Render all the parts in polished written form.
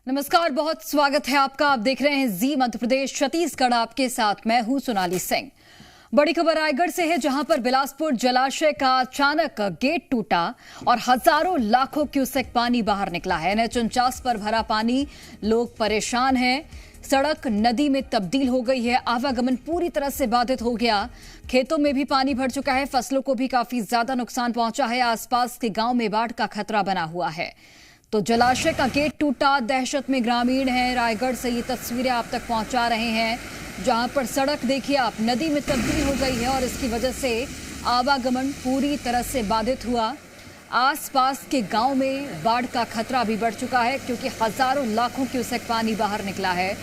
नमस्कार, बहुत स्वागत है आपका। आप देख रहे हैं जी मध्य प्रदेश छत्तीसगढ़। आपके साथ मैं हूं सोनाली सिंह। बड़ी खबर रायगढ़ से है, जहां पर बिलासपुर जलाशय का अचानक गेट टूटा और हजारों लाखों क्यूसेक पानी बाहर निकला है। NH49 पर भरा पानी, लोग परेशान हैं। सड़क नदी में तब्दील हो गई है, आवागमन पूरी तरह से बाधित हो गया। खेतों में भी पानी भर चुका है, फसलों को भी काफी ज्यादा नुकसान पहुंचा है। आसपास के गांव में बाढ़ का खतरा बना हुआ है। तो जलाशय का गेट टूटा, दहशत में ग्रामीण हैं। रायगढ़ से ये तस्वीरें आप तक पहुंचा रहे हैं, जहां पर सड़क देखिए आप नदी में तब्दील हो गई है और इसकी वजह से आवागमन पूरी तरह से बाधित हुआ। आसपास के गांव में बाढ़ का खतरा भी बढ़ चुका है, क्योंकि हजारों लाखों क्यूसेक पानी बाहर निकला है।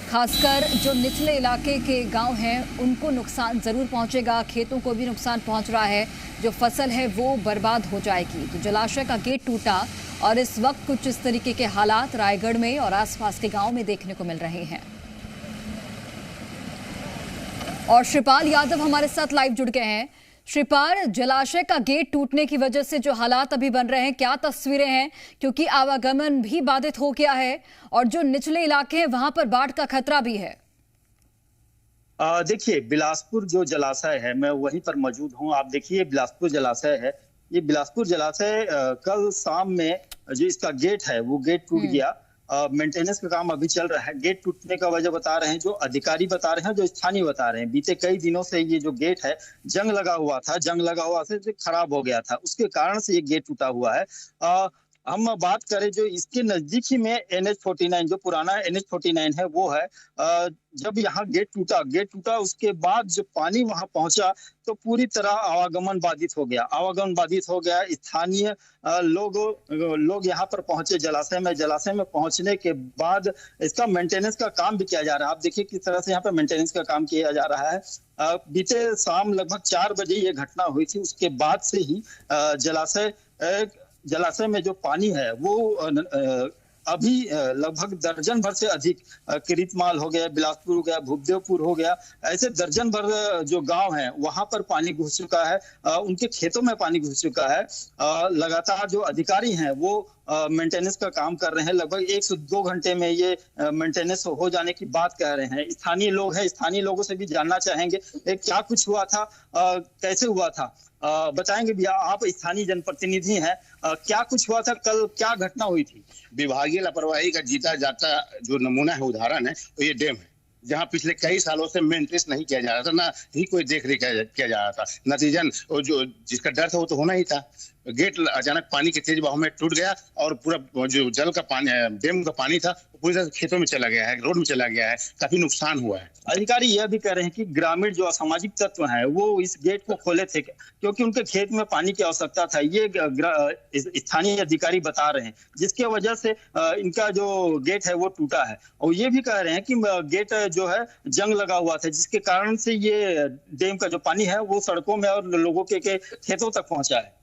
खासकर जो निचले इलाके के गांव हैं उनको नुकसान जरूर पहुंचेगा, खेतों को भी नुकसान पहुंच रहा है, जो फसल है वो बर्बाद हो जाएगी। तो जलाशय का गेट टूटा और इस वक्त कुछ इस तरीके के हालात रायगढ़ में और आसपास के गांव में देखने को मिल रहे हैं। और श्रीपाल यादव हमारे साथ लाइव जुड़ गए हैं। श्रीपाल, जलाशय का गेट टूटने की वजह से जो हालात अभी बन रहे हैं, क्या तस्वीरें हैं? क्योंकि आवागमन भी बाधित हो गया है और जो निचले इलाके हैं वहां पर बाढ़ का खतरा भी है। देखिए, बिलासपुर जो जलाशय है, मैं वहीं पर मौजूद हूं। आप देखिए, बिलासपुर जलाशय है। ये बिलासपुर जलाशय कल शाम में जो इसका गेट है वो गेट टूट गया। मेंटेनेंस का काम अभी चल रहा है। गेट टूटने का वजह बता रहे हैं जो अधिकारी बता रहे हैं, जो स्थानीय बता रहे हैं, बीते कई दिनों से ये जो गेट है जंग लगा हुआ था, जंग लगा हुआ से खराब हो गया था, उसके कारण से ये गेट टूटा हुआ है। हम बात करें जो इसके नजदीक ही में NH49, जो पुराना NH49 है वो है। जब यहाँ गेट टूटा उसके बाद जो पानी वहां पहुंचा तो पूरी तरह आवागमन बाधित हो गया। स्थानीय लोग यहाँ पर पहुंचे जलाशय में पहुंचने के बाद इसका मेंटेनेंस का काम भी किया जा रहा है। आप देखिए किस तरह से यहाँ पर मेंटेनेंस का काम किया जा रहा है। बीते शाम लगभग 4 बजे ये घटना हुई थी। उसके बाद से ही जलाशय में जो पानी है वो अभी लगभग दर्जन भर से अधिक, किरीतमाल हो गया, बिलासपुर हो गया, भूपदेवपुर हो गया, ऐसे दर्जन भर जो गांव हैं वहां पर पानी घुस चुका है। उनके खेतों में पानी घुस चुका है। लगातार जो अधिकारी हैं वो मेंटेनेंस का काम कर रहे हैं। लगभग 1 से 2 घंटे में ये मेंटेनेंस हो जाने की बात कह रहे हैं। स्थानीय लोग हैं, स्थानीय लोगों से भी जानना चाहेंगे क्या कुछ हुआ था, कैसे हुआ था। बताएंगे भैया, आप स्थानीय जनप्रतिनिधि हैं, क्या कुछ हुआ था कल, क्या घटना हुई थी? विभागीय लापरवाही का जीता जाता जो नमूना है, उदाहरण है, तो ये डैम है, जहाँ पिछले कई सालों से मेंटेनेंस नहीं किया जा रहा था, ना ही कोई देख रेख किया जा रहा था। नतीजन जो जिसका डर था वो तो होना ही था। गेट अचानक पानी के तेज बहाव में टूट गया और पूरा जो जल का पानी, डैम का पानी था, पूरी तरह से खेतों में चला गया है, रोड में चला गया है, काफी नुकसान हुआ है। अधिकारी यह भी कह रहे हैं कि ग्रामीण जो असामाजिक तत्व हैं वो इस गेट को खोले थे क्योंकि उनके खेत में पानी की आवश्यकता था। ये स्थानीय अधिकारी बता रहे हैं, जिसके वजह से इनका जो गेट है वो टूटा है। और ये भी कह रहे हैं कि गेट जो है जंग लगा हुआ था, जिसके कारण से ये डैम का जो पानी है वो सड़कों में और लोगों के खेतों तक पहुंचा है।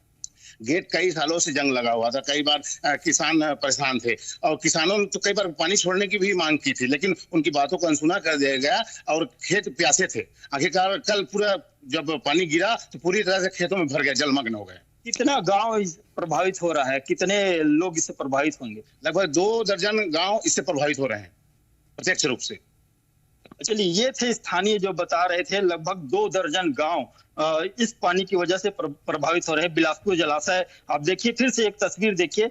गेट कई सालों से जंग लगा हुआ था, कई बार किसान परेशान थे और किसानों ने तो कई बार पानी छोड़ने की भी मांग की थी, लेकिन उनकी बातों को अनसुना कर दिया गया और खेत प्यासे थे। आखिरकार कल पूरा जब पानी गिरा तो पूरी तरह से खेतों में भर गया, जलमग्न हो गए। कितना गांव प्रभावित हो रहा है, कितने लोग इससे प्रभावित होंगे? लगभग 2 दर्जन गांव इससे प्रभावित हो रहे हैं प्रत्यक्ष रूप से। चलिए, ये थे स्थानीय जो बता रहे थे, लगभग 2 दर्जन गांव इस पानी की वजह से प्रभावित हो रहे हैं। बिलासपुर जलाशय आप देखिए, फिर से एक तस्वीर देखिए,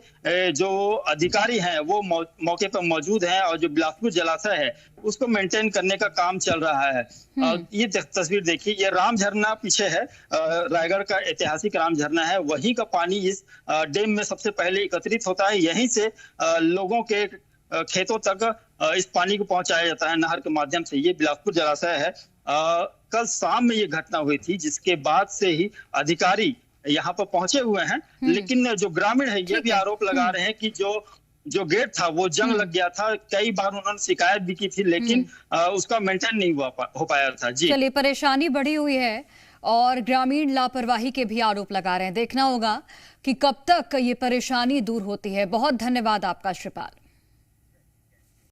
जो अधिकारी हैं वो मौके पर मौजूद हैं और जो बिलासपुर जलाशय है उसको मेंटेन करने का काम चल रहा है। ये तस्वीर देखिए, ये राम झरना पीछे है, रायगढ़ का ऐतिहासिक राम झरना है। वहीं का पानी इस डैम में सबसे पहले एकत्रित होता है, यहीं से लोगों के खेतों तक इस पानी को पहुंचाया जाता है नहर के माध्यम से। ये बिलासपुर जलाशय है। कल शाम में ये घटना हुई थी, जिसके बाद से ही अधिकारी यहाँ पर पहुंचे हुए हैं। लेकिन जो ग्रामीण है ये भी आरोप लगा रहे हैं कि जो गेट था वो जंग लग गया था। कई बार उन्होंने शिकायत भी की थी, लेकिन उसका मेंटेन नहीं हो पाया था। जी चलिए, परेशानी बढ़ी हुई है और ग्रामीण लापरवाही के भी आरोप लगा रहे हैं। देखना होगा कि कब तक ये परेशानी दूर होती है। बहुत धन्यवाद आपका श्रीपाल।